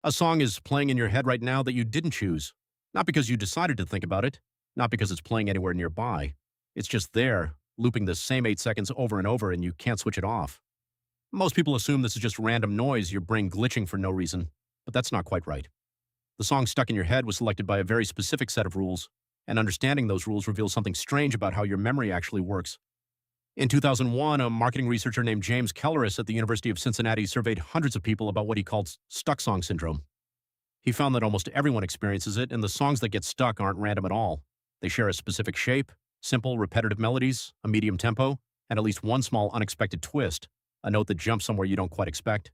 A song is playing in your head right now that you didn't choose. Not because you decided to think about it, not because it's playing anywhere nearby. It's just there, looping the same 8 seconds over and over, and you can't switch it off. Most people assume this is just random noise, your brain glitching for no reason, but that's not quite right. The song stuck in your head was selected by a very specific set of rules, and understanding those rules reveals something strange about how your memory actually works. In 2001, a marketing researcher named James Kelleris at the University of Cincinnati surveyed hundreds of people about what he called stuck song syndrome. He found that almost everyone experiences it, and the songs that get stuck aren't random at all. They share a specific shape, simple, repetitive melodies, a medium tempo, and at least one small unexpected twist, a note that jumps somewhere you don't quite expect.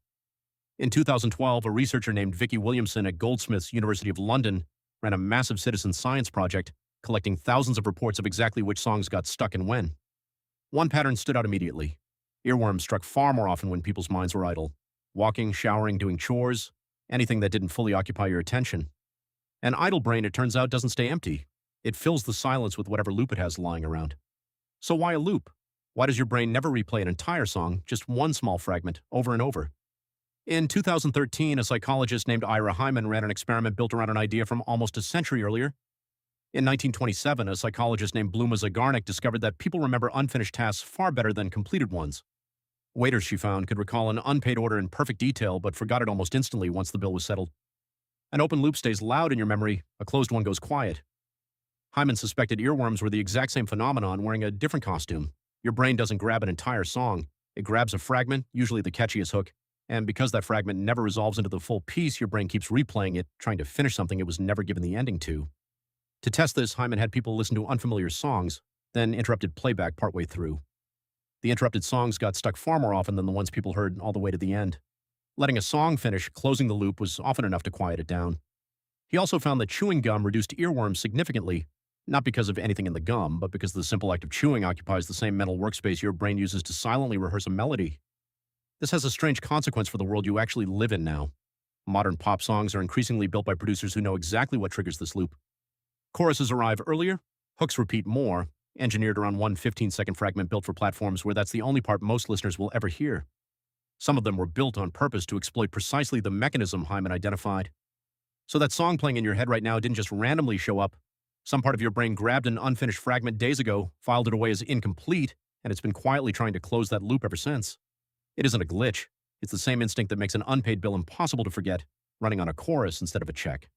In 2012, a researcher named Vicky Williamson at Goldsmiths, University of London, ran a massive citizen science project, collecting thousands of reports of exactly which songs got stuck and when. One pattern stood out immediately. Earworms struck far more often when people's minds were idle. Walking, showering, doing chores, anything that didn't fully occupy your attention. An idle brain, it turns out, doesn't stay empty. It fills the silence with whatever loop it has lying around. So why a loop? Why does your brain never replay an entire song, just one small fragment, over and over? In 2013, a psychologist named Ira Hyman ran an experiment built around an idea from almost a century earlier. In 1927, a psychologist named Bluma Zagarnik discovered that people remember unfinished tasks far better than completed ones. Waiters, she found, could recall an unpaid order in perfect detail but forgot it almost instantly once the bill was settled. An open loop stays loud in your memory, a closed one goes quiet. Hyman suspected earworms were the exact same phenomenon wearing a different costume. Your brain doesn't grab an entire song. It grabs a fragment, usually the catchiest hook, and because that fragment never resolves into the full piece, your brain keeps replaying it, trying to finish something it was never given the ending to. To test this, Hyman had people listen to unfamiliar songs, then interrupted playback partway through. The interrupted songs got stuck far more often than the ones people heard all the way to the end. Letting a song finish, closing the loop, was often enough to quiet it down. He also found that chewing gum reduced earworms significantly, not because of anything in the gum, but because the simple act of chewing occupies the same mental workspace your brain uses to silently rehearse a melody. This has a strange consequence for the world you actually live in now. Modern pop songs are increasingly built by producers who know exactly what triggers this loop. Choruses arrive earlier, hooks repeat more, engineered around one 15-second fragment built for platforms where that's the only part most listeners will ever hear. Some of them were built on purpose to exploit precisely the mechanism Hyman identified. So that song playing in your head right now didn't just randomly show up. Some part of your brain grabbed an unfinished fragment days ago, filed it away as incomplete, and it's been quietly trying to close that loop ever since. It isn't a glitch. It's the same instinct that makes an unpaid bill impossible to forget, running on a chorus instead of a check.